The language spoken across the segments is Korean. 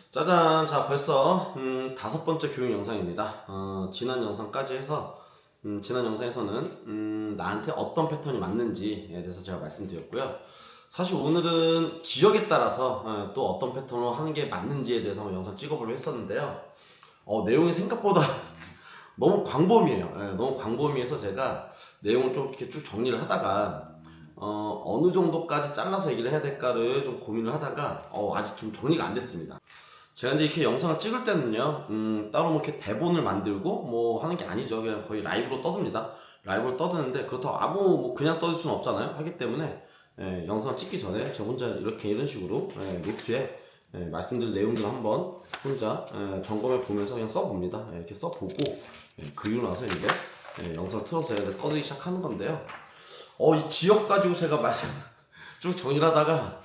짜잔! 자, 벌써 다섯 번째 교육 영상입니다. 지난 영상까지 해서 지난 영상에서는 나한테 어떤 패턴이 맞는지에 대해서 제가 말씀드렸고요. 사실 오늘은 지역에 따라서 또 어떤 패턴으로 하는 게 맞는지에 대해서 한번 영상 찍어보려고 했었는데요. 내용이 생각보다 너무 광범위해요. 너무 광범위해서 제가 내용을 좀 이렇게 쭉 정리를 하다가 어느 정도까지 잘라서 얘기를 해야 될까를 좀 고민을 하다가 아직 좀 정리가 안 됐습니다. 제가 이제 이렇게 영상을 찍을 때는요, 따로 뭐 이렇게 대본을 만들고 뭐 하는 게 아니죠. 그냥 거의 라이브로 떠듭니다. 라이브로 떠드는데 그렇다고 뭐 그냥 떠들 수는 없잖아요. 하기 때문에 영상을 찍기 전에 저 혼자 이렇게 이런 식으로 노트에 말씀드린 내용들 한번 혼자 점검해 보면서 그냥 써봅니다. 이렇게 써보고 그리고 나서 이제 영상을 틀어서 제가 떠들기 시작하는 건데요. 이 지역 가지고 제가 말씀 쭉 정리를 하다가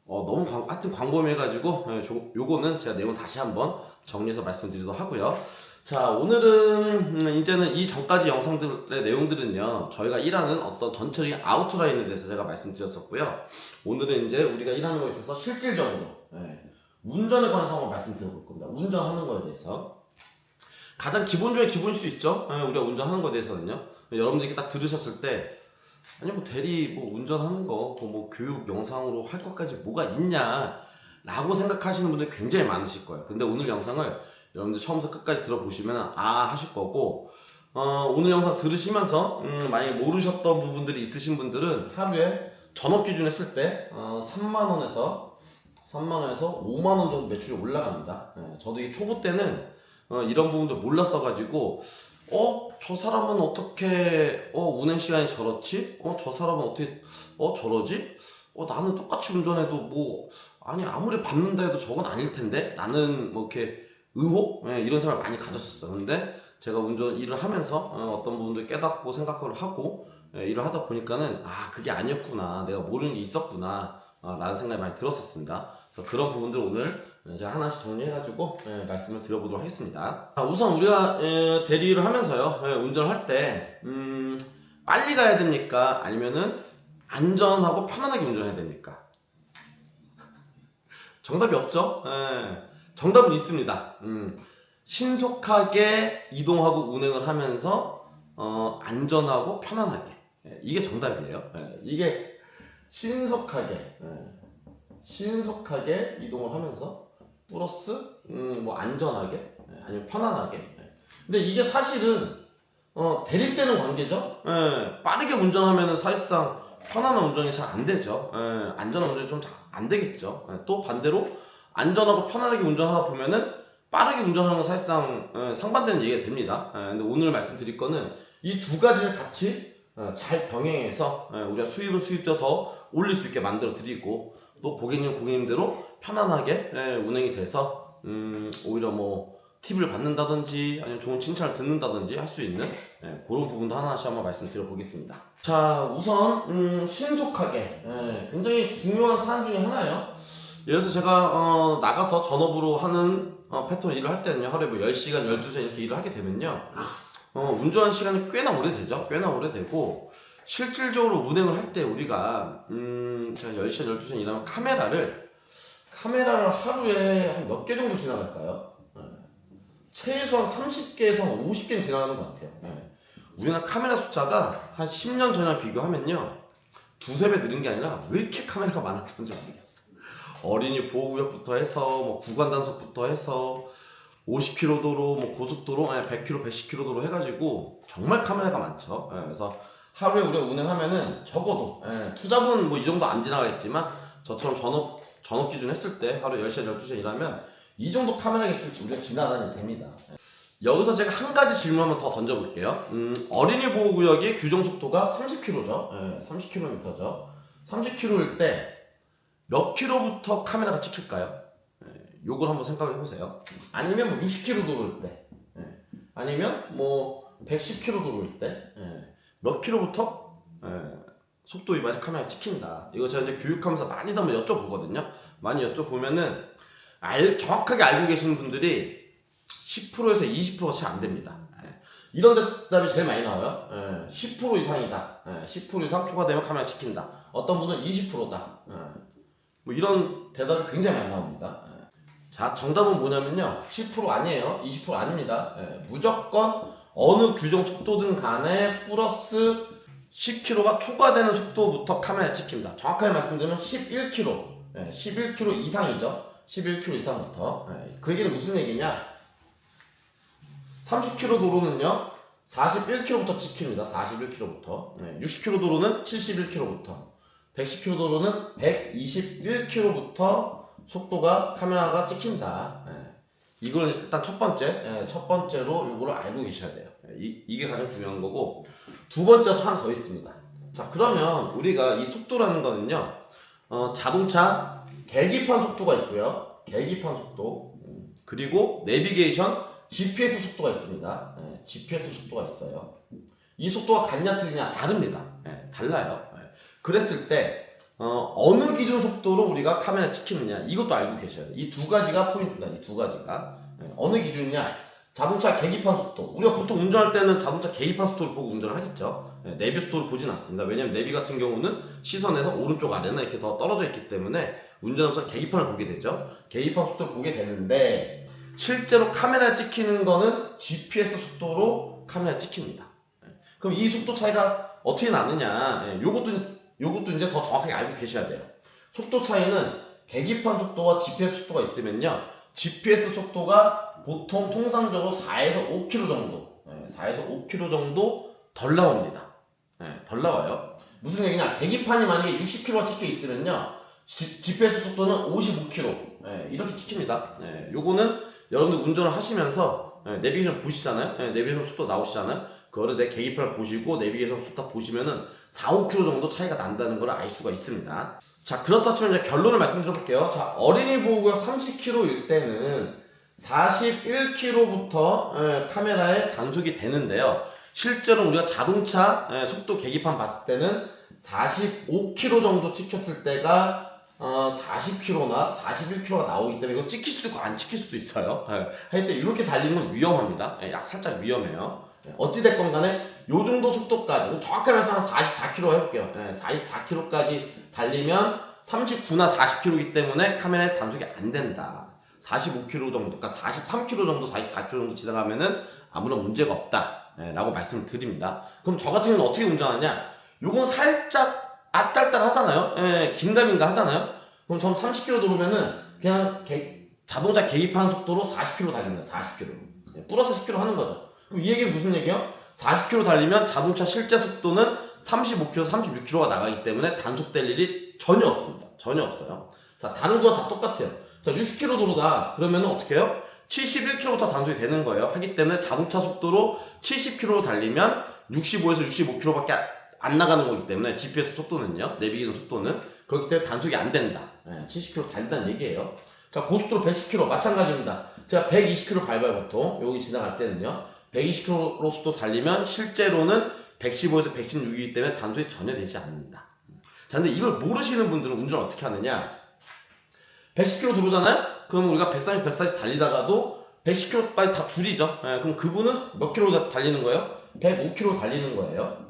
너무 하여튼 광범위해가지고 요거는 제가 내용 다시 한번 정리해서 말씀드리도록 하고요. 자, 오늘은 이제는 이 전까지 영상들의 내용들은요, 저희가 일하는 어떤 전체적인 아우트라인에 대해서 제가 말씀드렸었고요. 오늘은 이제 우리가 일하는 거에 있어서 실질적으로 운전에 관해서 한번 말씀드려볼 겁니다. 운전하는 거에 대해서 가장 기본 중에 기본일 수 있죠. 우리가 운전하는 거에 대해서는요. 여러분들이 딱 들으셨을 때 아니 뭐 대리 뭐 운전하는 거 뭐 교육 영상으로 할 것까지 뭐가 있냐 라고 생각하시는 분들이 굉장히 많으실 거예요. 근데 오늘 영상을 여러분들 처음부터 끝까지 들어보시면 하실 거고, 오늘 영상 들으시면서 만약에 모르셨던 부분들이 있으신 분들은 하루에 전업 기준 했을 때 3만원에서 5만원 정도 매출이 올라갑니다. 저도 이 초보 때는 이런 부분들 몰랐어 가지고 저 사람은 어떻게 운행 시간이 저렇지? 저 사람은 어떻게 저러지? 나는 똑같이 운전해도 뭐 아니 아무리 밟는다 해도 저건 아닐 텐데 나는 뭐 이렇게 의혹 이런 생각을 많이 가졌었어요. 근데 제가 운전 일을 하면서 어떤 부분들 깨닫고 생각을 하고 일을 하다 보니까는 그게 아니었구나, 내가 모르는 게 있었구나 라는 생각이 많이 들었었습니다. 그래서 그런 부분들 오늘 제가 하나씩 정리해가지고 말씀을 드려보도록 하겠습니다. 우선 우리가 대리를 하면서요, 운전을 할 때 빨리 가야 됩니까? 아니면은 안전하고 편안하게 운전해야 됩니까? 정답이 없죠? 정답은 있습니다. 신속하게 이동하고 운행을 하면서 안전하고 편안하게, 이게 정답이에요. 이게 신속하게 이동을 하면서 플러스 뭐 안전하게 아니면 편안하게. 근데 이게 사실은 대립 되는 관계죠. 빠르게 운전하면은 사실상 편안한 운전이 잘 안 되죠. 안전한 운전이 좀 잘 안 되겠죠. 또 반대로 안전하고 편안하게 운전하다 보면은 빠르게 운전하는 건 사실상 상반되는 얘기가 됩니다. 근데 오늘 말씀드릴 거는 이 두 가지를 같이 잘 병행해서 우리가 수입도 더 올릴 수 있게 만들어 드리고, 또 고객님대로 편안하게 운행이 돼서 오히려 뭐 팁을 받는다든지 아니면 좋은 칭찬을 듣는다든지 할 수 있는 그런 부분도 하나씩 한번 말씀드려 보겠습니다. 자, 우선 신속하게 굉장히 중요한 사안 중에 하나예요. 예를 들어서 제가 나가서 전업으로 하는 패턴 일을 할 때는요, 하루에 뭐 10시간, 12시간 이렇게 일을 하게 되면요, 운전하는 시간이 꽤나 오래되죠. 꽤나 오래되고, 실질적으로 운행을 할 때 우리가 제가 10시간, 12시간 일하면 카메라를 하루에 한 몇 개 정도 지나갈까요? 최소한 30개에서 50개는 지나가는 것 같아요. 우리나라 카메라 숫자가 한 10년 전이랑 비교하면요, 두세 배 늘은 게 아니라 왜 이렇게 카메라가 많았는지 모르겠어. 어린이 보호구역부터 해서 뭐 구간 단속부터 해서 50km 도로, 뭐 고속도로, 100km, 110km 도로 해가지고 정말 카메라가 많죠. 그래서 하루에 우리가 운행하면은 적어도 투잡은 뭐 이 정도 안 지나가겠지만 저처럼 전업 기준 했을 때 하루에 10시간, 12시간 일하면 이 정도 카메라 개수를 우리가 지나다니면 됩니다. 여기서 제가 한 가지 질문 한번 더 던져볼게요. 어린이 보호구역의 규정 속도가 30km죠. 30km죠. 30km일 때 몇 킬로부터 카메라가 찍힐까요? 요걸 한번 생각을 해보세요. 아니면 뭐 60km 도로일 때, 아니면 뭐 110km 도로일 때, 몇 킬로부터 속도 위반이 카메라가 찍힌다. 이거 제가 이제 교육하면서 많이 한번 여쭤보거든요. 많이 여쭤보면은 정확하게 알고 계시는 분들이 10%에서 20%가 채 안 됩니다. 이런 대답이 제일 많이 나와요. 10% 이상이다. 10% 이상 초과되면 카메라 찍힌다. 어떤 분은 20%다. 뭐 이런 대답이 굉장히 많이 나옵니다. 자, 정답은 뭐냐면요. 10% 아니에요. 20% 아닙니다. 예, 무조건 어느 규정 속도든 간에 플러스 10km가 초과되는 속도부터 카메라에 찍힙니다. 정확하게 말씀드리면 11km, 11km 이상이죠. 11km 이상부터. 그 얘기는 무슨 얘기냐? 30km 도로는요, 41km부터 찍힙니다. 41km부터. 60km 도로는 71km부터. 110km 도로는 121km부터 속도가 카메라가 찍힌다. 이걸 일단 첫 번째로 이거를 알고 계셔야 돼요. 이게 가장 중요한 거고, 두 번째도 하나 더 있습니다. 자, 그러면 우리가 이 속도라는 거는요, 자동차 계기판 속도가 있고요. 계기판 속도. 그리고 내비게이션 GPS 속도가 있습니다. GPS 속도가 있어요. 이 속도가 같냐 틀리냐 다릅니다. 달라요. 그랬을 때 어느 기준 속도로 우리가 카메라 찍히느냐 이것도 알고 계셔야 돼요. 이 두 가지가 포인트다. 이 두 가지가 어느 기준이냐? 자동차 계기판 속도. 우리가 보통 운전할 때는 자동차 계기판 속도를 보고 운전을 하겠죠. 내비 속도를 보진 않습니다. 왜냐하면 내비 같은 경우는 시선에서 오른쪽 아래나 이렇게 더 떨어져 있기 때문에 운전하면서 계기판을 보게 되죠. 계기판 속도를 보게 되는데 실제로 카메라에 찍히는 거는 GPS 속도로 카메라에 찍힙니다. 그럼 이 속도 차이가 어떻게 나느냐? 요것도 이제 더 정확하게 알고 계셔야 돼요. 속도 차이는 계기판 속도와 GPS 속도가 있으면요. GPS 속도가 보통 통상적으로 4에서 5km 정도, 4에서 5km 정도 덜 나옵니다. 덜 나와요. 무슨 얘기냐? 계기판이 만약에 60km가 찍혀 있으면요. GPS 속도는 55km. 이렇게 찍힙니다. 요거는 여러분들 운전을 하시면서 내비게이션 보시잖아요. 내비게이션 속도 나오시잖아요. 그거를 내 계기판을 보시고 내비게이션 속도 보시면은 4, 5km 정도 차이가 난다는 걸 알 수가 있습니다. 자, 그렇다 치면 이제 결론을 말씀드려 볼게요. 자, 어린이 보호구역 30km일 때는 41km부터 카메라에 단속이 되는데요. 실제로 우리가 자동차 속도 계기판 봤을 때는 45km 정도 찍혔을 때가 40km나 41km가 나오기 때문에 이거 찍힐 수도 있고 안 찍힐 수도 있어요. 할 때 이렇게 달리는 건 위험합니다. 살짝 위험해요. 어찌됐건 간에 요 정도 속도까지 정확하게 말해서 한 44km 해볼게요. 44km까지 달리면 39나 40km이기 때문에 카메라에 단속이 안 된다. 45km 정도, 그러니까 43km 정도, 44km 정도 지나가면은 아무런 문제가 없다. 라고 말씀을 드립니다. 그럼 저 같은 경우는 어떻게 운전하냐? 요건 살짝 아딸딸 하잖아요. 긴가민가 하잖아요. 그럼 전 30km 도로면은 그냥 자동차 계기판 속도로 40km 달립니다. 40km. 플러스 10km 하는 거죠. 그럼 이 얘기는 무슨 얘기야? 40km 달리면 자동차 실제 속도는 35km, 36km가 나가기 때문에 단속될 일이 전혀 없습니다. 전혀 없어요. 자, 다른 거 다 똑같아요. 자, 60km 도로다. 그러면 어떻게 해요? 71km부터 단속이 되는 거예요. 하기 때문에 자동차 속도로 70km 달리면 65에서 65km밖에 안 나가는 거기 때문에 GPS 속도는요, 내비게이션 속도는 그렇기 때문에 단속이 안 된다. 70km 달린다는 얘기예요. 자, 고속도로 110km 마찬가지입니다. 제가 120km 밟아요, 보통. 여기 지나갈 때는요. 120km 속도 달리면 실제로는 115에서 116이기 때문에 단속이 전혀 되지 않는다. 자, 근데 이걸 모르시는 분들은 운전을 어떻게 하느냐? 110km 도로잖아요? 그러면 우리가 130, 140 달리다가도 110km까지 다 줄이죠. 그럼 그분은 몇 킬로 달리는 거예요? 105km 달리는 거예요.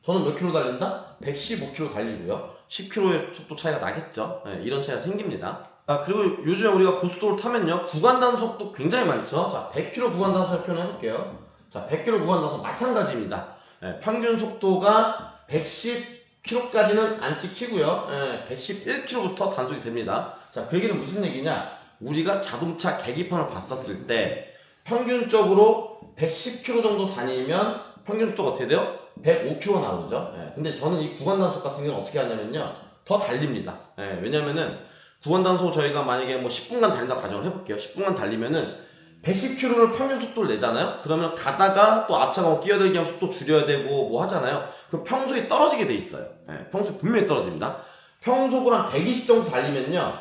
저는 몇 킬로 달린다? 115km 달리고요. 10km의 속도 차이가 나겠죠. 이런 차이가 생깁니다. 그리고 요즘에 우리가 고속도로를 타면요, 구간 단속도 굉장히 많죠. 자, 100km 구간 단속 표현해 볼게요. 자, 100km 구간 단속 마찬가지입니다. 평균 속도가 110km까지는 안 찍히고요. 111km부터 단속이 됩니다. 자, 그 얘기는 무슨 얘기냐? 우리가 자동차 계기판을 봤었을 때 평균적으로 110km 정도 다니면 평균 속도가 어떻게 돼요? 105km 나오죠. 근데 저는 이 구간 단속 같은 경우는 어떻게 하냐면요, 더 달립니다. 왜냐면은 구간 단속 저희가 만약에 뭐 10분간 달린다 가정을 해볼게요. 10분간 달리면은 110km를 평균 속도를 내잖아요? 그러면 가다가 또 앞차가 뭐 끼어들기 하면 속도 줄여야 되고 뭐 하잖아요? 그럼 평소에 떨어지게 돼 있어요. 평소에 분명히 떨어집니다. 평속으로 한 120 정도 달리면요,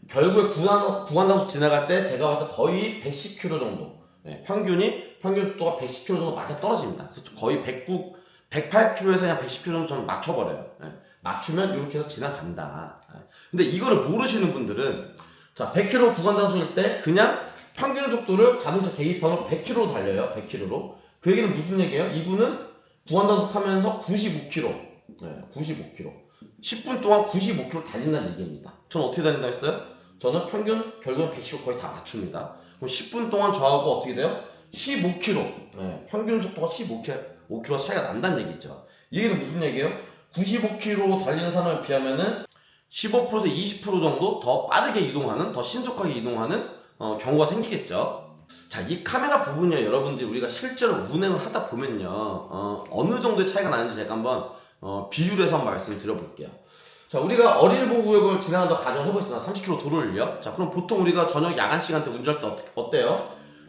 결국에 구간 단속 지나갈 때 제가 봐서 거의 110km 정도, 평균 속도가 110km 정도 맞아 떨어집니다. 그래서 거의 108km에서 그냥 110km 정도 저는 맞춰버려요. 맞추면 이렇게 해서 지나간다. 근데 이거를 모르시는 분들은, 자, 100km 구간 단속일 때 그냥 평균 속도를 자동차 계기판으로 100km로 달려요. 100km로. 그 얘기는 무슨 얘기예요? 이분은 구간 단속하면서 95km, 95km. 10분 동안 95km 달린다는 얘기입니다. 저는 어떻게 달린다 했어요? 저는 평균 결국은 110을 거의 다 맞춥니다. 그럼 10분 동안 저하고 어떻게 돼요? 15km. 평균 속도가 15km 차이가 난다는 얘기죠. 이게 무슨 얘기예요? 95km 달리는 사람에 비하면은 15%에서 20% 정도 더 빠르게 이동하는, 더 신속하게 이동하는 경우가 생기겠죠. 자, 이 카메라 부분이요, 여러분들이 우리가 실제로 운행을 하다 보면요, 어느 정도의 차이가 나는지 제가 한번 비유를 해서 한번 말씀드려볼게요. 자, 우리가 어린이보호 구역을 지나간다 가정해보겠습니다. 30km 도로를요. 자, 그럼 보통 우리가 저녁 야간 시간 때 운전할 때 어때요?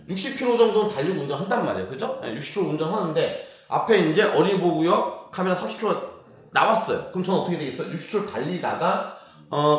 60km 정도는 달리고 운전한단 말이에요. 그죠? 60km 운전하는데 앞에 이제 어린이보호 구역 카메라 30km 나왔어요. 그럼 저는 어떻게 되겠어요? 60km 달리다가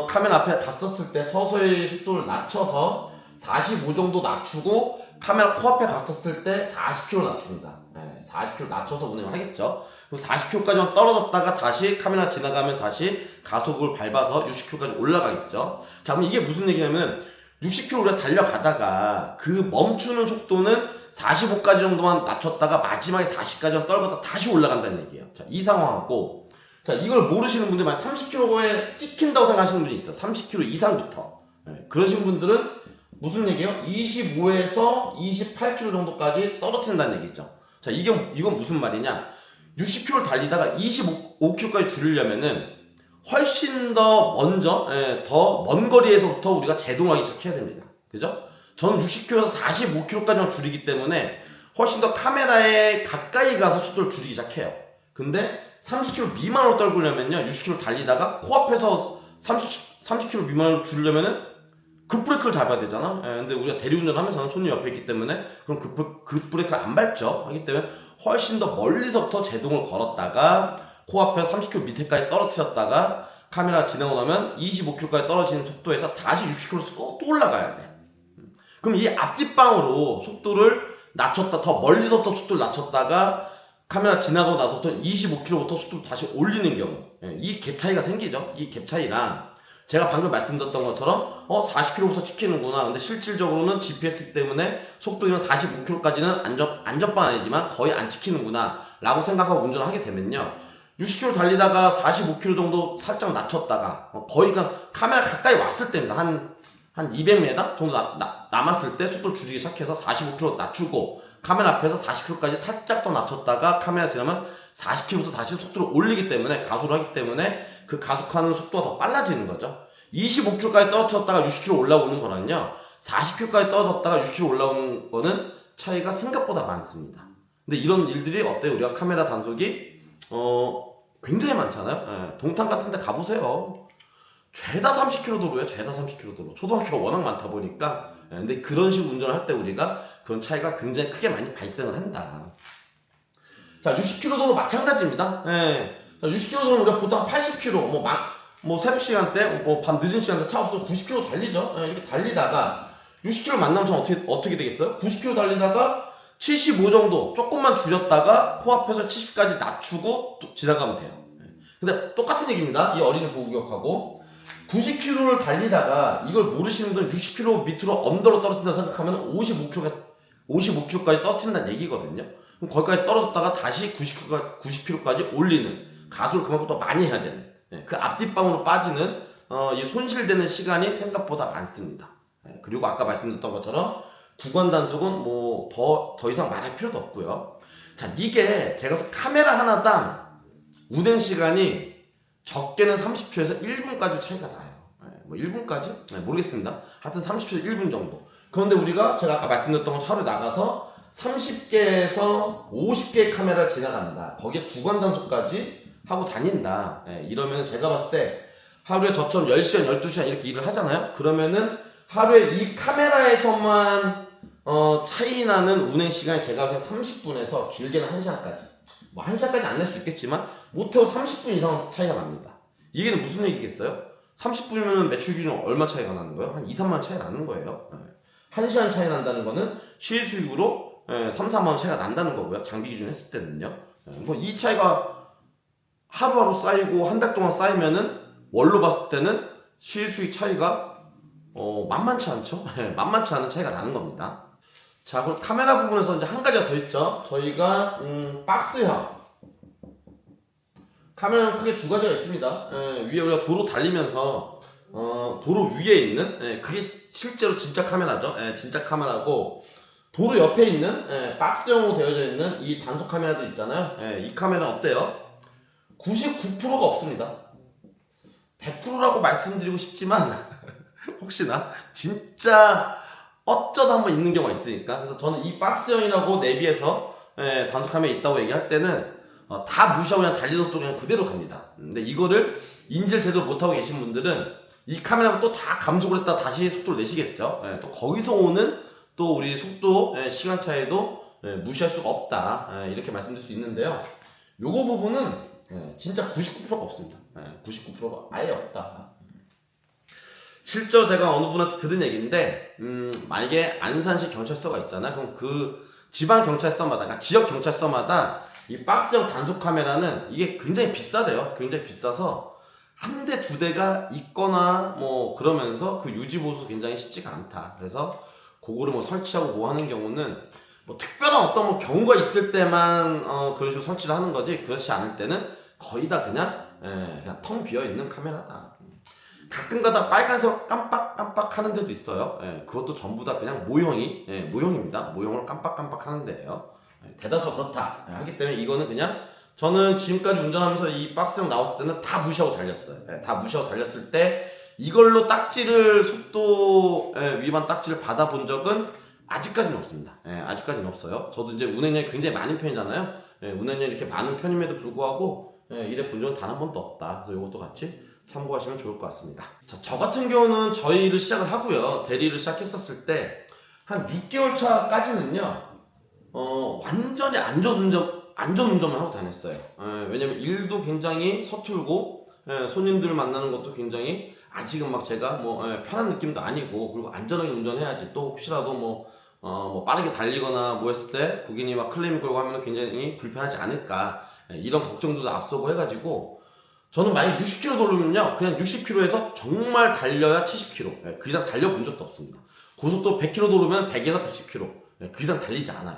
카메라 앞에 다 썼을 때 서서히 속도를 낮춰서 45 정도 낮추고 카메라 코앞에 갔었을 때 40km 낮춥니다. 40km 낮춰서 운행을 하겠죠. 그럼 40km까지만 떨어졌다가 다시 카메라 지나가면 다시 가속을 밟아서 60km까지 올라가겠죠. 자, 그럼 이게 무슨 얘기냐면 60km 우리가 달려가다가 그 멈추는 속도는 45까지 정도만 낮췄다가 마지막에 40까지만 떨어졌다 다시 올라간다는 얘기예요. 자, 이 상황하고, 자, 이걸 모르시는 분들 만약 30km에 찍힌다고 생각하시는 분이 있어요. 30km 이상부터. 그러신 분들은 무슨 얘기예요? 25에서 28km 정도까지 떨어뜨린다는 얘기죠. 자, 이건 무슨 말이냐? 60km 달리다가 25km까지 줄이려면은 훨씬 더 먼저, 더 먼 거리에서부터 우리가 제동하기 시작해야 됩니다. 그죠? 저는 60km에서 45km까지만 줄이기 때문에 훨씬 더 카메라에 가까이 가서 속도를 줄이기 시작해요. 근데 30km 미만으로 떨구려면요, 60km 달리다가 코앞에서 30km 미만으로 줄이려면은 급브레이크를 잡아야 되잖아. 근데 우리가 대리운전을 하면서는 손님 옆에 있기 때문에 그럼 급브레이크를 안 밟죠. 하기 때문에 훨씬 더 멀리서부터 제동을 걸었다가 코앞에서 30km 밑에까지 떨어뜨렸다가 카메라 지나고 나면 25km까지 떨어지는 속도에서 다시 60km 또 올라가야 돼. 그럼 이 앞뒷방으로 속도를 낮췄다, 더 멀리서부터 속도를 낮췄다가 카메라 지나고 나서부터 25km부터 속도를 다시 올리는 경우, 이 갭 차이가 생기죠. 이 갭 차이랑 제가 방금 말씀드렸던 것처럼 40km부터 찍히는구나. 근데 실질적으로는 GPS 때문에 속도는 45km까지는 안전빵 아니지만 거의 안 찍히는구나 라고 생각하고 운전을 하게 되면요, 60km 달리다가 45km 정도 살짝 낮췄다가 거의 그냥 카메라 가까이 왔을 때입니다. 한 200m 정도 남았을 때 속도를 줄이기 시작해서 45km 낮추고 카메라 앞에서 40km까지 살짝 더 낮췄다가 카메라 지나면 40km부터 다시 속도를 올리기 때문에, 가속을 하기 때문에 그 가속하는 속도가 더 빨라지는 거죠. 25km까지 떨어졌다가 60km 올라오는 거랑요, 40km까지 떨어졌다가 60km 올라오는 거는 차이가 생각보다 많습니다. 근데 이런 일들이 어때요? 우리가 카메라 단속이 굉장히 많잖아요. 동탄 같은 데 가보세요. 죄다 30km 도로예요. 죄다 30km 도로. 초등학교가 워낙 많다 보니까. 근데 그런 식으로 운전을 할 때 우리가 그런 차이가 굉장히 크게 많이 발생을 한다. 자, 60km 도로 마찬가지입니다. 자, 60km 도로 우리가 보통 80km, 새벽 시간대, 밤 늦은 시간대 차 없어서 90km 달리죠. 이렇게 달리다가 60km 만나면 저는 어떻게 되겠어요? 90km 달리다가 75 정도 조금만 줄였다가 코앞에서 70까지 낮추고 또 지나가면 돼요. 근데 똑같은 얘기입니다. 이 어린이 보호구역하고 90km를 달리다가 이걸 모르시는 분은 60km 밑으로 언더로 떨어진다 생각하면 55km까지 떨어진다는 얘기거든요. 그럼 거기까지 떨어졌다가 다시 90km까지 올리는, 가속을 그만큼 더 많이 해야 되는, 그 앞뒷방으로 빠지는 이 손실되는 시간이 생각보다 많습니다. 그리고 아까 말씀드렸던 것처럼 구간 단속은 더 이상 말할 필요도 없고요. 자, 이게 제가 카메라 하나당 운행 시간이 적게는 30초에서 1분까지 차이가 나요. 1분까지? 모르겠습니다. 하여튼 30초에서 1분 정도. 그런데 우리가 제가 아까 말씀드렸던 것처럼 하루에 나가서 30개에서 50개의 카메라를 지나간다. 거기에 구간 단속까지 하고 다닌다. 이러면 제가 봤을 때 하루에 저처럼 10시간, 12시간 이렇게 일을 하잖아요. 그러면은 하루에 이 카메라에서만 차이 나는 운행 시간이 제가 봤을 때 30분에서 길게는 1시간까지. 1시간까지 안 낼 수 있겠지만 못해도 30분 이상 차이가 납니다. 이게 무슨 얘기겠어요? 30분이면 매출 기준 얼마 차이가 나는 거예요? 한 2, 3만 원 차이 나는 거예요. 1시간 차이 난다는 거는 실수익으로 3, 4만 원 차이가 난다는 거고요. 장비 기준 했을 때는요. 이 차이가 하루하루 쌓이고 한 달 동안 쌓이면은 월로 봤을 때는 실수익 차이가 만만치 않죠? 만만치 않은 차이가 나는 겁니다. 자, 그럼 카메라 부분에서 이제 한 가지가 더 있죠. 저희가 박스형 카메라는 크게 두 가지가 있습니다. 위에 우리가 도로 달리면서 도로 위에 있는 그게 실제로 진짜 카메라죠. 진짜 카메라고 도로 옆에 있는 박스형으로 되어져 있는 이 단속 카메라들 있잖아요. 이 카메라는 어때요? 99%가 없습니다. 100%라고 말씀드리고 싶지만 혹시나 진짜 어쩌다 한번 있는 경우가 있으니까, 그래서 저는 이 박스형이라고 내비에서 단속 카메라 있다고 얘기할 때는 다 무시하고 그냥 달리는 속도 그냥 그대로 갑니다. 근데 이거를 인지를 제대로 못하고 계신 분들은 이 카메라가 또 다 감속을 했다 다시 속도를 내시겠죠. 또 거기서 오는 또 우리 속도 시간 차이도 무시할 수가 없다, 이렇게 말씀드릴 수 있는데요. 요거 부분은 진짜 99%가 없습니다. 99%가 아예 없다. 실제로 제가 어느 분한테 들은 얘기인데, 만약에 안산시 경찰서가 있잖아요. 그럼 그 지방 경찰서마다, 그러니까 지역 경찰서마다 이 박스형 단속 카메라는 이게 굉장히 비싸대요. 굉장히 비싸서 한 대, 두 대가 있거나 뭐 그러면서 그 유지 보수 굉장히 쉽지가 않다. 그래서 그거를 뭐 설치하고 뭐 하는 경우는 뭐 특별한 어떤 뭐 경우가 있을 때만 그런 식으로 설치를 하는 거지, 그렇지 않을 때는 거의 다 그냥 텅 비어 있는 카메라다. 가끔가다 빨간색 깜빡깜빡 하는 데도 있어요. 그것도 전부 다 그냥 모형입니다. 모형을 깜빡깜빡 하는 데예요. 대다수 그렇다 하기 때문에 이거는 그냥, 저는 지금까지 운전하면서 이 박스형 나왔을 때는 다 무시하고 달렸어요. 다 무시하고 달렸을 때 이걸로 딱지를, 속도 위반 딱지를 받아본 적은 아직까지는 없습니다. 아직까지는 없어요. 저도 이제 운행량이 굉장히 많은 편이잖아요. 운행량이 이렇게 많은 편임에도 불구하고 이래 본 적은 단 한 번도 없다. 그래서 이것도 같이 참고하시면 좋을 것 같습니다. 자, 저 같은 경우는 저희를 시작을 하고요. 대리를 시작했었을 때 한 6개월 차까지는요, 완전히 안전운전만 하고 다녔어요. 왜냐면 일도 굉장히 서툴고, 손님들 만나는 것도 굉장히 아직은 막 제가 뭐 편한 느낌도 아니고, 그리고 안전하게 운전해야지, 또 혹시라도 뭐 빠르게 달리거나 뭐 했을 때 고객님이 막 클레임 걸고 하면 굉장히 불편하지 않을까, 이런 걱정도 앞서고 해가지고, 저는 만약 60km 돌리면요, 그냥 60km에서 정말 달려야 70km, 그 이상 달려본 적도 없습니다. 고속도로 100km 돌으면 100에서 110km, 그 이상 달리지 않아요.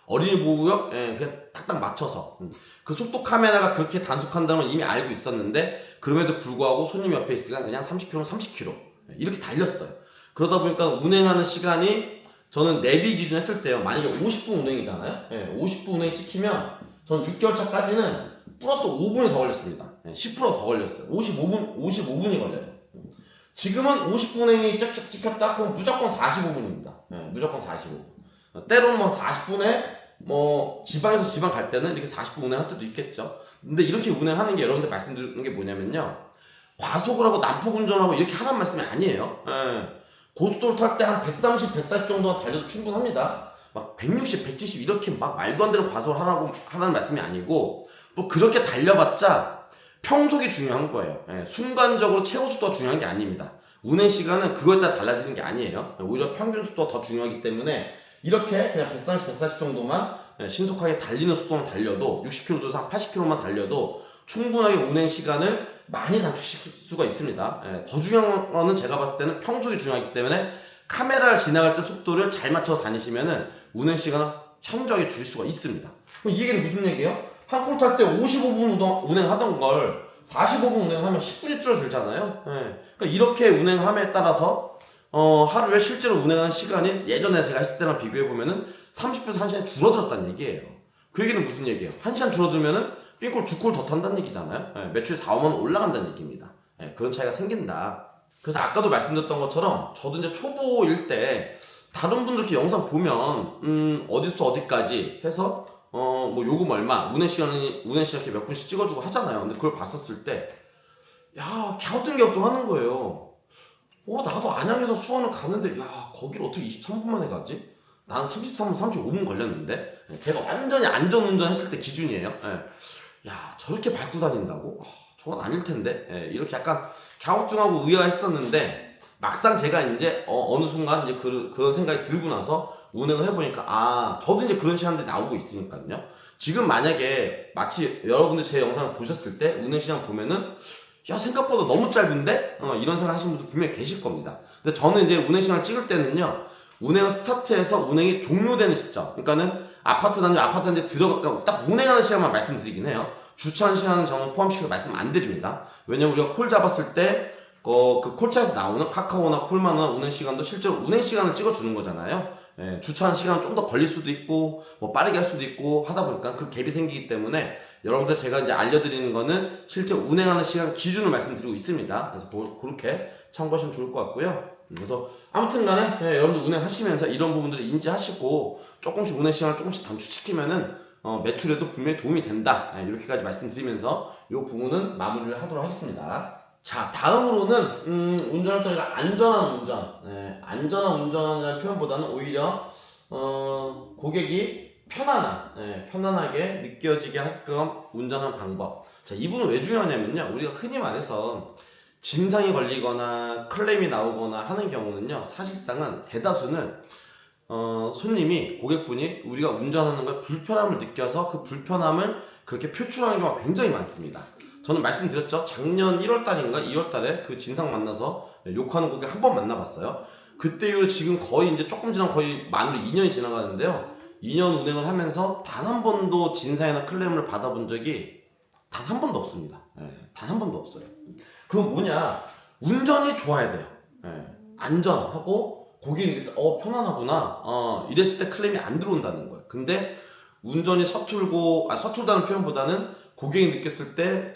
어린이 보호구역 그냥 딱딱 맞춰서. 그 속도 카메라가 그렇게 단속한다는 걸 이미 알고 있었는데, 그럼에도 불구하고 손님 옆에 있으니까 그냥 30km 30km 이렇게 달렸어요. 그러다 보니까 운행하는 시간이, 저는 내비 기준 했을 때요, 만약에 50분 운행이잖아요. 50분 운행이 찍히면 저는 6개월 차까지는 플러스 5분이 더 걸렸습니다. 10%더 걸렸어요. 55분이 걸려요. 지금은 50분 운행이 찍혔다 그럼 무조건 45분입니다. 무조건 45분. 때로는 뭐 40분에 뭐 지방에서 지방 갈 때는 이렇게 40분 운행할 때도 있겠죠. 근데 이렇게 운행하는 게, 여러분들 말씀드리는 게 뭐냐면요, 과속을 하고 난폭 운전하고 이렇게 하라는 말씀이 아니에요. 고속도로 탈 때 한 130, 140 정도만 달려도 충분합니다. 막 160, 170 이렇게 막 말도 안 되는 과속을 하라는 말씀이 아니고, 또 그렇게 달려봤자 평속이 중요한 거예요. 순간적으로 최고 속도가 중요한 게 아닙니다. 운행 시간은 그거에 따라 달라지는 게 아니에요. 오히려 평균 속도가 더 중요하기 때문에 이렇게 그냥 130, 140 정도만 신속하게 달리는 속도만 달려도, 60km에서 한 80km만 달려도 충분하게 운행 시간을 많이 단축시킬 수가 있습니다. 더 중요한 거는 제가 봤을 때는 평속이 중요하기 때문에 카메라를 지나갈 때 속도를 잘 맞춰서 다니시면은 운행 시간을 현저하게 줄일 수가 있습니다. 그럼 이 얘기는 무슨 얘기예요? 한 골 탈 때 55분 운행하던 걸 45분 운행하면 10분이 줄어들잖아요. 그러니까 이렇게 운행함에 따라서 하루에 실제로 운행하는 시간이 예전에 제가 했을 때랑 비교해보면은 30분에서 1시간 줄어들었다는 얘기예요. 그 얘기는 무슨 얘기예요? 1시간 줄어들면은 삥골 2골 더 탄다는 얘기잖아요. 매출이 4, 5만 원 올라간다는 얘기입니다. 그런 차이가 생긴다. 그래서 아까도 말씀드렸던 것처럼 저도 이제 초보일 때 다른 분들 이렇게 영상 보면 어디부터 어디까지 해서 뭐 요금 얼마, 운행 시간 이렇게 몇 분씩 찍어주고 하잖아요. 근데 그걸 봤었을 때, 야, 갸우뚱갸우뚱 하는 거예요. 나도 안양에서 수원을 가는데, 야, 거기를 어떻게 23분 만에 가지? 난 33분, 35분 걸렸는데? 제가 완전히 안전운전 했을 때 기준이에요. 야, 저렇게 밟고 다닌다고? 저건 아닐 텐데. 이렇게 약간 갸우뚱하고 의아했었는데, 막상 제가 이제 어느 순간 이제 그런 생각이 들고 나서 운행을 해보니까, 저도 이제 그런 시간들이 나오고 있으니까요. 지금 만약에 마치 여러분들 제 영상을 보셨을 때 운행 시간 보면은, 야, 생각보다 너무 짧은데? 이런 생각 하시는 분도 분명히 계실 겁니다. 근데 저는 이제 운행 시간을 찍을 때는요, 운행을 스타트해서 운행이 종료되는 시점, 그러니까는 아파트 단지 들어가, 딱 운행하는 시간만 말씀드리긴 해요. 주차하는 시간은 저는 포함시켜서 말씀 안 드립니다. 왜냐면 우리가 콜 잡았을 때 그 콜차에서 나오는 카카오나 콜마나 운행 시간도 실제로 운행 시간을 찍어주는 거잖아요. 예, 주차하는 시간은 좀 더 걸릴 수도 있고 뭐 빠르게 할 수도 있고 하다 보니까 그 갭이 생기기 때문에 여러분들 제가 이제 알려드리는 거는 실제 운행하는 시간 기준을 말씀드리고 있습니다. 그래서 그렇게 참고하시면 좋을 것 같고요. 그래서 아무튼 간에 여러분들 운행하시면서 이런 부분들을 인지하시고 조금씩 운행 시간을 조금씩 단축시키면은 매출에도 분명히 도움이 된다. 이렇게까지 말씀드리면서 이 부분은 마무리를 하도록 하겠습니다. 자, 다음으로는 운전할 때 우리가 안전한 운전, 안전한 운전이라는 표현보다는 오히려 고객이 편안하게 느껴지게 하게끔 운전하는 방법. 자, 이 부분은 왜 중요하냐면요, 우리가 흔히 말해서 진상이 걸리거나 클레임이 나오거나 하는 경우는요, 사실상은 대다수는 손님이, 고객분이 우리가 운전하는 걸 불편함을 느껴서 그 불편함을 그렇게 표출하는 경우가 굉장히 많습니다. 저는 말씀드렸죠. 작년 1월달인가 2월달에 그 진상 만나서 욕하는 고객 한 번 만나봤어요. 그때 이후로 지금 거의 이제 조금 지난 거의 만으로 2년이 지나가는데요. 2년 운행을 하면서 단 한 번도 진상이나 클레임을 받아본 적이 단 한 번도 없습니다. 단 한 번도 없어요. 그건 뭐냐? 운전이 좋아야 돼요. 안전하고 고객이 편안하구나. 이랬을 때 클레임이 안 들어온다는 거예요. 근데 운전이 서툴다는 표현보다는 고객이 느꼈을 때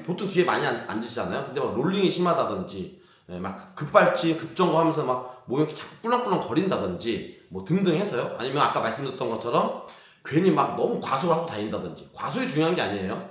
보통 뒤에 많이 앉으시잖아요. 근데 막 롤링이 심하다든지, 막 급발진, 급정거하면서 막 몸이 이렇게 자꾸 꿀렁꿀렁 거린다든지, 뭐 등등 해서요. 아니면 아까 말씀드렸던 것처럼 괜히 막 너무 과속을 하고 다닌다든지. 과속이 중요한 게 아니에요.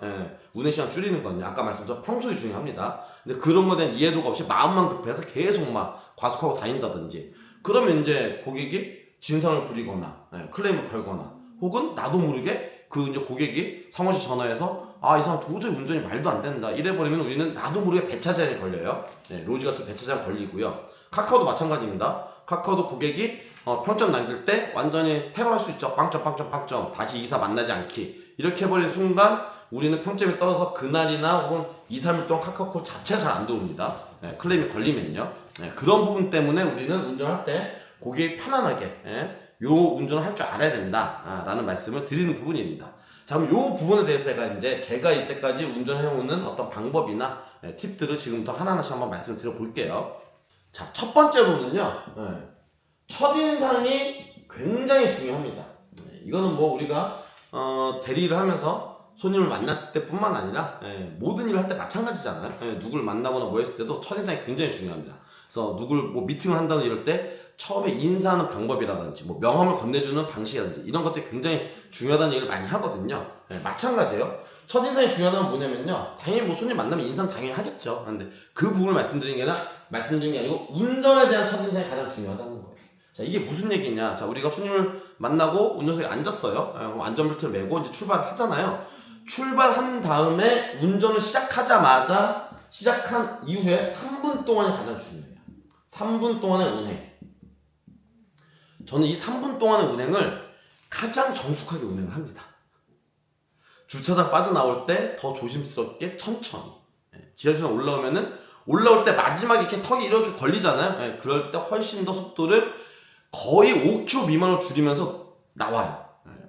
운행 시간 줄이는 건요. 아까 말씀드렸던 평속이 중요합니다. 근데 그런 거에 대한 이해도가 없이 마음만 급해서 계속 막 과속하고 다닌다든지. 그러면 이제 고객이 진상을 부리거나, 클레임을 걸거나, 혹은 나도 모르게 이제 고객이 사무실 전화해서 이 사람 도저히 운전이 말도 안 된다 이래버리면 우리는 나도 모르게 배차제한이 걸려요. 로지 같은 배차제한 걸리고요. 카카오도 마찬가지입니다. 카카오도 고객이 평점 남길 때 완전히 퇴보할 수 있죠. 빵점 다시 이사 만나지 않기 이렇게 해버리는 순간 우리는 평점이 떨어서 그날이나 혹은 2, 3일 동안 카카오콜 자체가 잘 안 들어옵니다. 클레임이 걸리면요. 그런 부분 때문에 우리는 운전할 때 고객이 편안하게 요 운전을 할 줄 알아야 된다 라는 말씀을 드리는 부분입니다. 자, 그럼 요 부분에 대해서 제가 이때까지 운전해오는 어떤 방법이나 팁들을 지금부터 하나하나씩 한번 말씀드려 볼게요. 자, 첫 번째로는요, 첫인상이 굉장히 중요합니다. 이거는 뭐 우리가 대리를 하면서 손님을 만났을 때 뿐만 아니라 모든 일을 할 때 마찬가지잖아요. 누굴 만나거나 뭐 했을 때도 첫인상이 굉장히 중요합니다. 그래서 누굴 뭐 미팅을 한다는 이럴 때 처음에 인사하는 방법이라든지 뭐 명함을 건네주는 방식이라든지 이런 것들이 굉장히 중요하다는 얘기를 많이 하거든요. 마찬가지예요. 첫인상이 중요하다는 건 뭐냐면요, 당연히 뭐 손님 만나면 인사는 당연히 하겠죠. 근데 그 부분을 말씀드린 게 아니고 운전에 대한 첫인상이 가장 중요하다는 거예요. 자, 이게 무슨 얘기냐? 자, 우리가 손님을 만나고 운전석에 앉았어요. 그럼 안전벨트를 매고 이제 출발하잖아요. 출발한 다음에 운전을 시작한 이후에 3분 동안이 가장 중요해요. 3분 동안의 운행. 저는 이 3분 동안의 운행을 가장 정숙하게 운행을 합니다. 주차장 빠져나올 때 더 조심스럽게 천천히. 지하주차장 올라올 때 마지막에 이렇게 턱이 이렇게 걸리잖아요. 그럴 때 훨씬 더 속도를 거의 5km 미만으로 줄이면서 나와요.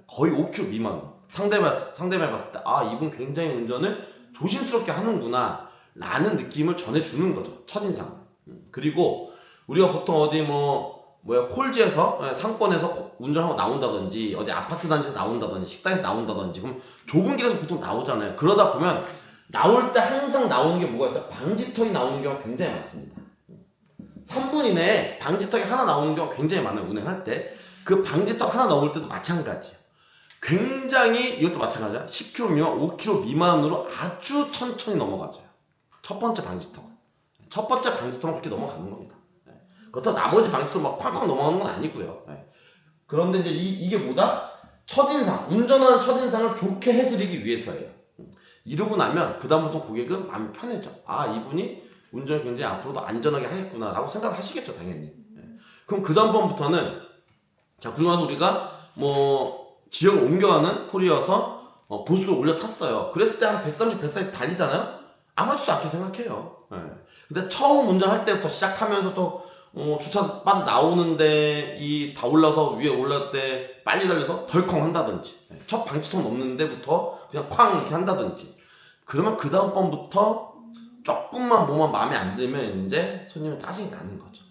거의 5km 미만으로. 상대방이 봤을 때 이분 굉장히 운전을 조심스럽게 하는구나 라는 느낌을 전해주는 거죠. 첫인상. 그리고 우리가 보통 어디 콜지에서 상권에서 운전하고 나온다든지 어디 아파트 단지에서 나온다든지 식당에서 나온다든지 그럼 좁은 길에서 보통 나오잖아요. 그러다 보면 나올 때 항상 나오는 게 뭐가 있어요? 방지턱이 나오는 경우가 굉장히 많습니다. 3분 이내에 방지턱이 하나 나오는 경우가 굉장히 많아요. 운행할 때. 그 방지턱 하나 넘을 때도 마찬가지예요. 굉장히 이것도 마찬가지야. 10km 미만, 5km 미만으로 아주 천천히 넘어가죠. 첫 번째 방지턱은 그렇게 넘어가는 겁니다. 그렇다고 나머지 방지턱 막 쾅쾅 넘어가는 건 아니고요. 그런데 이제 이게 뭐다? 첫인상, 운전하는 첫인상을 좋게 해드리기 위해서예요. 이러고 나면 그다음부터 고객은 마음이 편해져. 이분이 운전을 굉장히 앞으로도 안전하게 하겠구나 라고 생각을 하시겠죠, 당연히. 그럼 그다음부터는 자, 그러고 나서 우리가 지역을 옮겨가는 콜이어서 고속도로 올려 탔어요. 그랬을 때 한 130, 140 달리잖아요? 아무렇지도 않게 생각해요. 근데 처음 운전할 때부터 시작하면서 또 주차 빠져 나오는데 다 올라서 위에 올라올 때 빨리 달려서 덜컹 한다든지 첫 방지턱 넘는 데부터 그냥 쾅 이렇게 한다든지 그러면 그 다음 번부터 조금만 뭐만 마음에 안 들면 이제 손님은 짜증이 나는 거죠.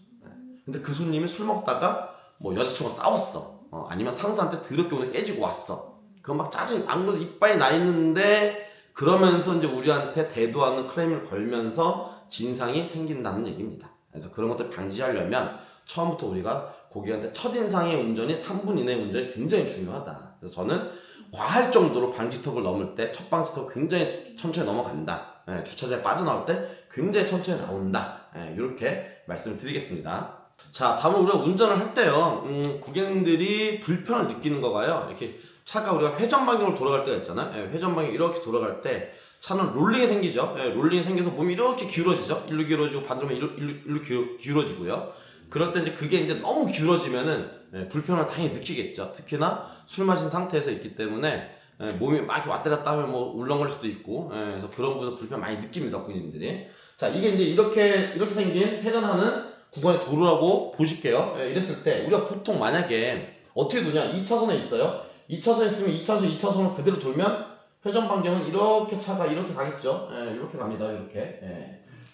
근데 그 손님이 술 먹다가 뭐 여자친구가 싸웠어. 아니면 상사한테 더럽게 오늘 깨지고 왔어. 그건 막 짜증 안 그래도 이빨이 나 있는데 그러면서 이제 우리한테 대도하는 클레임을 걸면서 진상이 생긴다는 얘기입니다. 그래서 그런 것들 방지하려면 처음부터 우리가 고객한테 첫인상의 운전이 3분 이내의 운전이 굉장히 중요하다. 그래서 저는 과할 정도로 방지턱을 넘을 때 첫 방지턱 굉장히 천천히 넘어간다. 주차장에 빠져나올 때 굉장히 천천히 나온다. 이렇게 말씀을 드리겠습니다. 자, 다음은 우리가 운전을 할 때요, 고객님들이 불편을 느끼는 거가요, 이렇게 차가 우리가 회전 방향으로 돌아갈 때가 있잖아요. 회전 방향 이렇게 돌아갈 때 차는 롤링이 생기죠. 롤링이 생겨서 몸이 이렇게 기울어지죠. 일로 기울어지고 반대로 일로 기울어지고요. 그럴 때 이제 그게 이제 너무 기울어지면은 불편을 당연히 느끼겠죠. 특히나 술 마신 상태에서 있기 때문에 몸이 막 이렇게 왔다 갔다 하면 뭐 울렁거릴 수도 있고, 그래서 그런 분들 불편 많이 느낍니다, 고객님들이. 자, 이게 이제 이렇게 생긴 회전하는 구간의 도로라고 보실게요. 이랬을 때 우리가 보통 만약에 어떻게 도냐, 2차선에 있어요. 2차선에 있으면 2차선을 그대로 돌면 회전 반경은 이렇게 차가 이렇게 가겠죠. 이렇게 갑니다.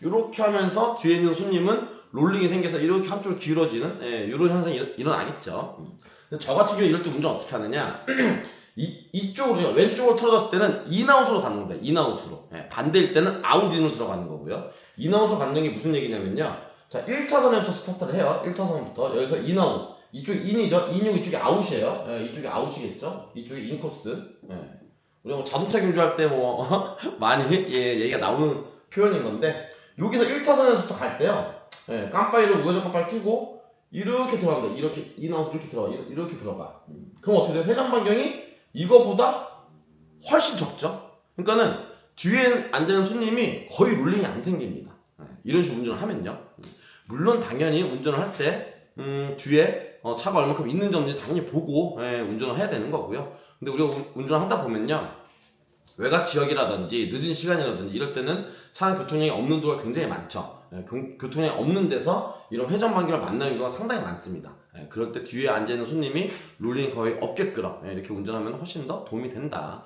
이렇게 하면서 뒤에 있는 손님은 롤링이 생겨서 이렇게 한쪽으로 기울어지는 이런 현상이 일어나겠죠. 저 같은 경우 이럴 때 운전 어떻게 하느냐, 이쪽으로 왼쪽으로 틀어졌을 때는 인아웃으로 가는 거예요. 인아웃으로. 반대일 때는 아웃인으로 들어가는 거고요. 인아웃으로 가는 게 무슨 얘기냐면요, 자, 1차선에부터 스타트를 해요. 1차선부터 여기서 인아웃, 이쪽이 인이죠. 인이고 이쪽이 아웃이에요. 이쪽이 아웃이겠죠. 이쪽이 인코스. 우리가 뭐 자동차 경주할 때 뭐 많이 얘기가 나오는 표현인 건데, 여기서 1차선에서부터 갈 때요, 깜빡이를 우회전 깜빡이 켜고 이렇게 들어갑니다. 이렇게 인아웃 이렇게 들어가. 그럼 어떻게 돼요? 회전 반경이 이거보다 훨씬 적죠. 그러니까는 뒤에 앉는 손님이 거의 롤링이 안 생깁니다. 이런 식으로 운전을 하면요. 물론 당연히 운전을 할 때 뒤에 차가 얼마큼 있는지 없는지 당연히 보고 운전을 해야 되는 거고요. 근데 우리가 운전을 하다 보면요, 외곽 지역이라든지 늦은 시간이라든지 이럴 때는 차량 교통량이 없는 도로가 굉장히 많죠. 교통량이 없는 데서 이런 회전 반경을 만나는 경우가 상당히 많습니다. 그럴 때 뒤에 앉아있는 손님이 롤링 거의 없게끔 이렇게 운전하면 훨씬 더 도움이 된다.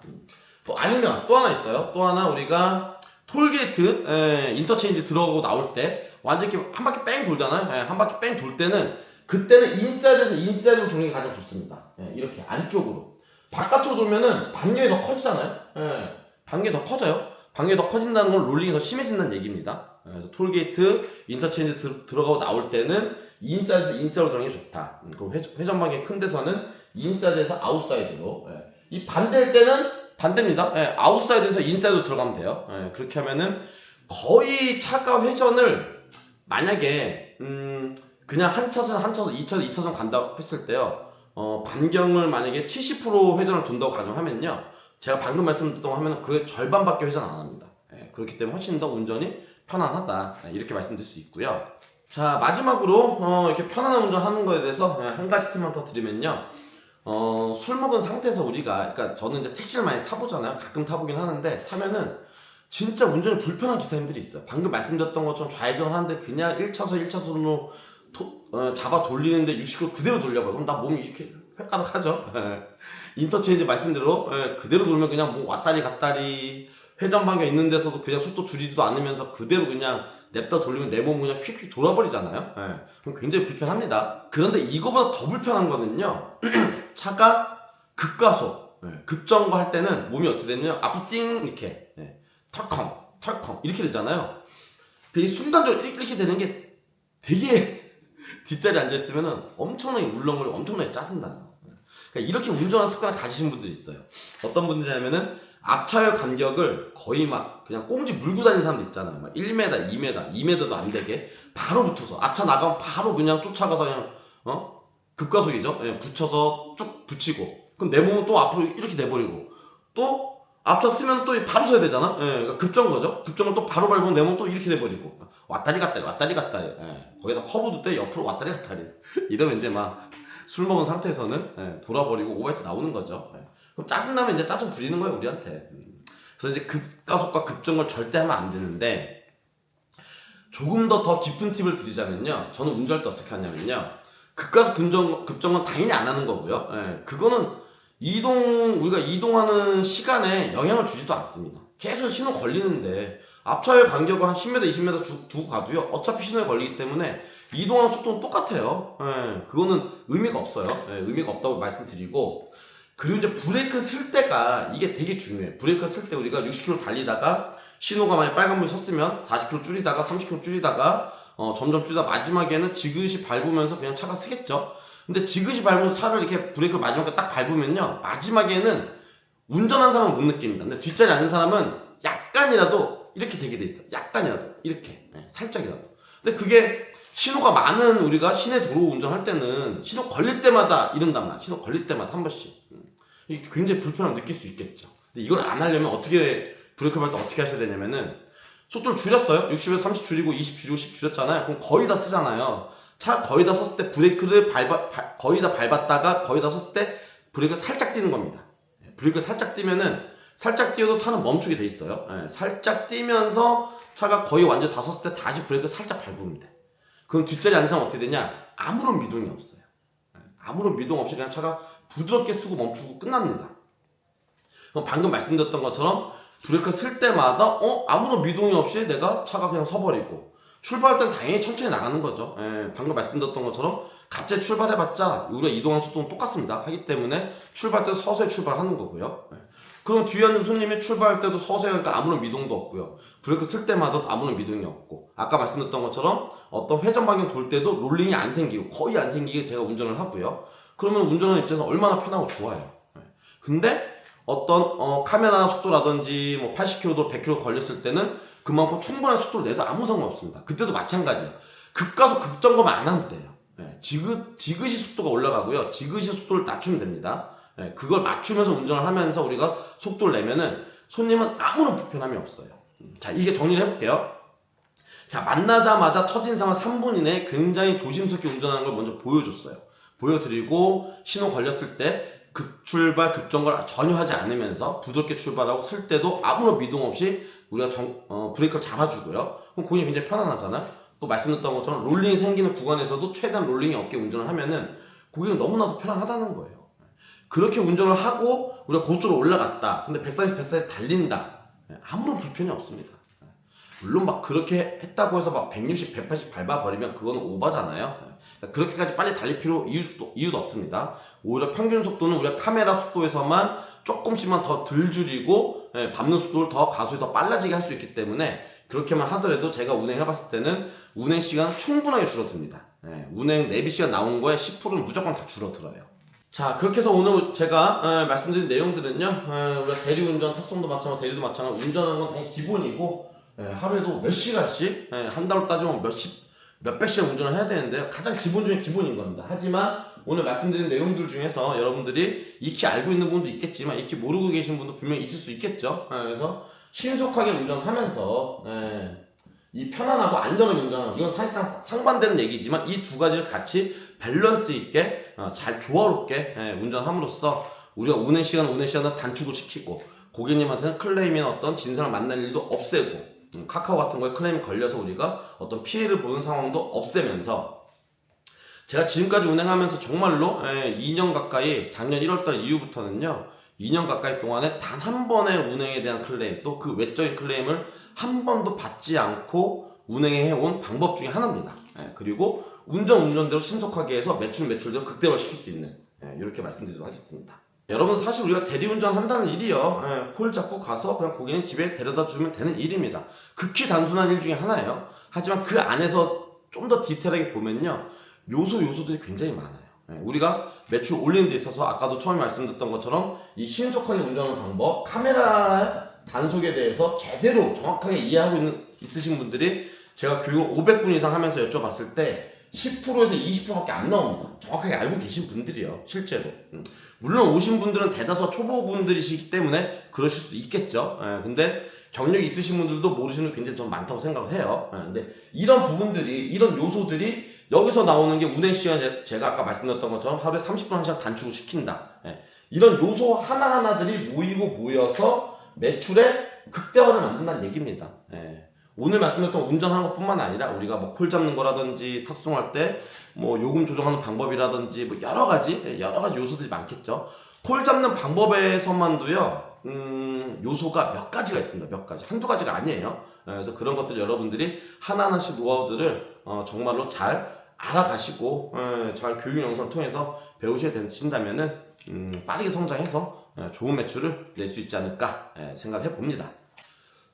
또 아니면 또 하나 있어요. 또 하나, 우리가 톨게이트 인터체인지 들어가고 나올 때 완전 이렇게 한 바퀴 뺑 돌잖아요. 한 바퀴 뺑 돌 때는, 그때는 인사이드에서 인사이드로 도는 게 가장 좋습니다. 이렇게 안쪽으로. 바깥으로 돌면은 반경이 더 커지잖아요. 반경이 더 커져요. 반경이 더 커진다는 건 롤링이 더 심해진다는 얘기입니다. 그래서 톨게이트 인터체인지 들어가고 나올 때는 인사이드에서 인사이드로 들어가는 게 좋다. 그리고 회전 반경이 큰 데서는 인사이드에서 아웃사이드로. 이 반대일 때는 반대입니다. 아웃사이드에서 인사이드로 들어가면 돼요. 그렇게 하면은 거의 차가 회전을, 만약에 그냥 한 차선, 2차선 간다고 했을 때요, 반경을 만약에 70% 회전을 돈다고 가정하면요, 제가 방금 말씀드렸던 거 하면 그 절반밖에 회전 안 합니다. 그렇기 때문에 훨씬 더 운전이 편안하다, 이렇게 말씀드릴 수 있고요. 자, 마지막으로 이렇게 편안한 운전하는 거에 대해서 한 가지 팁만 더 드리면요, 술 먹은 상태에서 우리가, 그러니까 저는 이제 택시를 많이 타보잖아요. 가끔 타보긴 하는데, 타면은 진짜 운전이 불편한 기사님들이 있어요. 방금 말씀드렸던 것처럼 좌회전 하는데 그냥 1차선으로 잡아 돌리는데 60km 그대로 돌려버려. 그럼 나 몸이 이렇게 획가닥 하죠. 인터체인지 말씀대로 그대로 돌면 그냥 뭐 왔다리 갔다리, 회전 방향 있는 데서도 그냥 속도 줄이지도 않으면서 그대로 그냥 냅다 돌리면 내 몸 그냥 휙휙 돌아버리잖아요. 그럼 굉장히 불편합니다. 그런데 이거보다 더 불편한 거는요, 차가 급가속, 급정거 할 때는 몸이 어떻게 되냐면 앞으로 띵 이렇게 털컹 이렇게 되잖아요. 이 순간적으로 이렇게 되는 게 되게 뒷자리에 앉아있으면은 엄청나게 울렁거리고 엄청나게 짜증나요. 그러니까 이렇게 운전하는 습관을 가지신 분들이 있어요. 어떤 분들이냐면은 앞차의 간격을 거의 막 그냥 꽁지 물고 다니는 사람들 있잖아요. 막 1m, 2m도 안 되게 바로 붙어서 앞차 나가면 바로 그냥 쫓아가서 그냥 급가속이죠. 붙여서 쭉 붙이고, 그럼 내 몸은 또 앞으로 이렇게 내버리고, 또 앞차 쓰면 또 바로 서야 되잖아. 그러니까 급정거죠. 급정을 또 바로 밟으면 내 몸은 또 이렇게 돼버리고, 왔다리 갔다리. 거기다 커브도 때 옆으로 왔다리 갔다리. 이러면 이제 막 술 먹은 상태에서는 돌아버리고 오버히트 나오는 거죠. 그럼 짜증나면 이제 짜증 부리는 거예요, 우리한테. 그래서 이제 급가속과 급정을 절대 하면 안 되는데, 조금 더 깊은 팁을 드리자면요, 저는 운전할 때 어떻게 하냐면요, 급가속 급정은 당연히 안 하는 거고요. 그거는 우리가 이동하는 시간에 영향을 주지도 않습니다. 계속 신호 걸리는데 앞차의 간격을 한 10m, 20m 두고 가도요. 어차피 신호에 걸리기 때문에 이동하는 속도는 똑같아요. 예, 그거는 의미가 없어요. 예, 의미가 없다고 말씀드리고, 그리고 이제 브레이크 쓸 때가 이게 되게 중요해요. 브레이크 쓸 때 우리가 60km 달리다가 신호가 만약 빨간불 섰으면 40km 줄이다가 30km 줄이다가 점점 줄이다 마지막에는 지그시 밟으면서 그냥 차가 쓰겠죠. 근데 지그시 밟으면서 차를 이렇게 브레이크를 마지막에 딱 밟으면요, 마지막에는 운전한 사람은 못 느낍니다. 근데 뒷자리 앉은 사람은 약간이라도 이렇게 되게 돼 있어요. 약간이라도 이렇게, 살짝이라도. 근데 그게 신호가 많은 우리가 시내 도로 운전할 때는 신호 걸릴 때마다 이런단 말이야. 신호 걸릴 때마다 한 번씩. 이게 굉장히 불편함을 느낄 수 있겠죠. 근데 이걸 안 하려면 어떻게, 브레이크 밟을 때 어떻게 하셔야 되냐면은, 속도를 줄였어요. 60에서 30 줄이고 20 줄이고 10 줄였잖아요. 그럼 거의 다 쓰잖아요. 차 거의 다 섰을 때 브레이크를 거의 다 밟았다가 거의 다 섰을 때 브레이크를 살짝 띄는 겁니다. 브레이크를 살짝 띄면은, 살짝 띄어도 차는 멈추게 돼 있어요. 살짝 띄면서 차가 거의 완전 다 섰을 때 다시 브레이크를 살짝 밟으면 돼. 그럼 뒷자리 앉은 사람 어떻게 되냐? 아무런 미동이 없어요. 아무런 미동 없이 그냥 차가 부드럽게 쓰고 멈추고 끝납니다. 그럼 방금 말씀드렸던 것처럼 브레이크 쓸 때마다 아무런 미동이 없이 내가 차가 그냥 서버리고, 출발할 땐 당연히 천천히 나가는 거죠. 방금 말씀드렸던 것처럼 갑자기 출발해봤자 우리가 이동하는 속도는 똑같습니다. 하기 때문에 출발할 때도 서서히 출발하는 거고요. 그럼 뒤에 앉은 손님이 출발할 때도 서서히 하니까 아무런 미동도 없고요. 브레이크 쓸 때마다 아무런 미동이 없고, 아까 말씀드렸던 것처럼 어떤 회전 방향 돌 때도 롤링이 안 생기고 거의 안 생기게 제가 운전을 하고요. 그러면 운전하는 입장에서 얼마나 편하고 좋아요. 근데 어떤 카메라 속도라든지 뭐 80km, 100km 걸렸을 때는 그만큼 충분한 속도를 내도 아무 상관없습니다. 그때도 마찬가지예요. 급가속 급점검 안 하면 돼요. 지그시 속도가 올라가고요. 지그시 속도를 낮추면 됩니다. 그걸 맞추면서 운전을 하면서 우리가 속도를 내면은 손님은 아무런 불편함이 없어요. 자, 이게 정리를 해볼게요. 자, 만나자마자 첫인상은 3분 이내에 굉장히 조심스럽게 운전하는 걸 먼저 보여줬어요. 보여드리고, 신호 걸렸을 때 급출발, 급정거를 전혀 하지 않으면서 부드럽게 출발하고, 쓸 때도 아무런 미동 없이 우리가 브레이크를 잡아주고요. 그럼 고객이 굉장히 편안하잖아요. 또 말씀드렸던 것처럼 롤링이 생기는 구간에서도 최대한 롤링이 없게 운전을 하면은 고객은 너무나도 편안하다는 거예요. 그렇게 운전을 하고 우리가 고속도로 올라갔다. 근데 140, 140 달린다. 아무런 불편이 없습니다. 물론 막 그렇게 했다고 해서 막 160, 180 밟아버리면 그거는 오바잖아요. 그렇게까지 빨리 달릴 이유도 없습니다. 오히려 평균 속도는 우리가 카메라 속도에서만 조금씩만 더 덜 줄이고, 밟는 속도를 더 가속이 더 빨라지게 할 수 있기 때문에, 그렇게만 하더라도 제가 운행해봤을 때는 운행 시간은 충분하게 줄어듭니다. 운행 내비 시간 나온 거에 10%는 무조건 다 줄어들어요. 자, 그렇게 해서 오늘 제가 말씀드린 내용들은요, 우리가 대리운전, 탁송도 마찬가지, 대리도 마찬가지, 운전하는 건 다 기본이고, 하루에도 몇 시간씩, 한 달로 따지면 몇백 시간 운전을 해야 되는데요. 가장 기본 중에 기본인 겁니다. 하지만 오늘 말씀드린 내용들 중에서 여러분들이 익히 알고 있는 분도 있겠지만 익히 모르고 계신 분도 분명히 있을 수 있겠죠. 그래서 신속하게 운전하면서 이 편안하고 안전하게 운전하는, 이건 사실상 상반되는 얘기지만 이 두 가지를 같이 밸런스 있게 잘 조화롭게 운전함으로써 우리가 운행 시간을 단축을 시키고, 고객님한테는 클레임이나 어떤 진상을 만날 일도 없애고, 카카오 같은 거에 클레임이 걸려서 우리가 어떤 피해를 보는 상황도 없애면서, 제가 지금까지 운행하면서 정말로 2년 가까이, 작년 1월달 이후부터는요 2년 가까이 동안에 단 한 번의 운행에 대한 클레임, 또 그 외적인 클레임을 한 번도 받지 않고 운행해온 방법 중에 하나입니다. 그리고 운전대로 신속하게 해서 매출대로 극대화시킬 수 있는, 이렇게 말씀드리도록 하겠습니다. 여러분, 사실 우리가 대리운전 한다는 일이요, 콜 잡고 가서 그냥 고객님 집에 데려다 주면 되는 일입니다. 극히 단순한 일 중에 하나예요. 하지만 그 안에서 좀 더 디테일하게 보면요 요소들이 굉장히 많아요. 우리가 매출 올리는 데 있어서 아까도 처음에 말씀드렸던 것처럼 이 신속하게 운전하는 방법, 카메라 단속에 대해서 제대로 정확하게 이해하고 있으신 분들이 제가 교육을 500분 이상 하면서 여쭤봤을 때 10%에서 20%밖에 안 나옵니다. 정확하게 알고 계신 분들이요, 실제로. 물론 오신 분들은 대다수 초보분들이시기 때문에 그러실 수 있겠죠. 근데 경력이 있으신 분들도 모르시는 분 굉장히 좀 많다고 생각을 해요. 근데 이런 부분들이, 이런 요소들이 여기서 나오는 게 운행 시간, 제가 아까 말씀드렸던 것처럼 하루에 30분 1시간 단축을 시킨다. 이런 요소 하나하나들이 모여서 매출의 극대화를 만든다는 얘기입니다. 오늘 말씀드렸던 운전하는 것 뿐만 아니라 우리가 뭐 콜 잡는 거라든지 탁송할 때 뭐 요금 조정하는 방법이라든지 뭐 여러 가지 요소들이 많겠죠. 콜 잡는 방법에서만도요 요소가 몇 가지가 있습니다. 몇 가지. 한두 가지가 아니에요. 그래서 그런 것들 여러분들이 하나하나씩 노하우들을 정말로 잘 알아가시고 잘 교육 영상을 통해서 배우셔야 되신다면은 빠르게 성장해서 좋은 매출을 낼 수 있지 않을까 생각해 봅니다.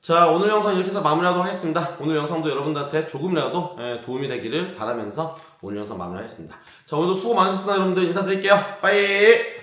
자, 오늘 영상 이렇게 해서 마무리하도록 하겠습니다. 오늘 영상도 여러분들한테 조금이라도 도움이 되기를 바라면서 오늘 영상 마무리하겠습니다. 자, 오늘도 수고 많으셨습니다. 여러분들 인사드릴게요. 빠이.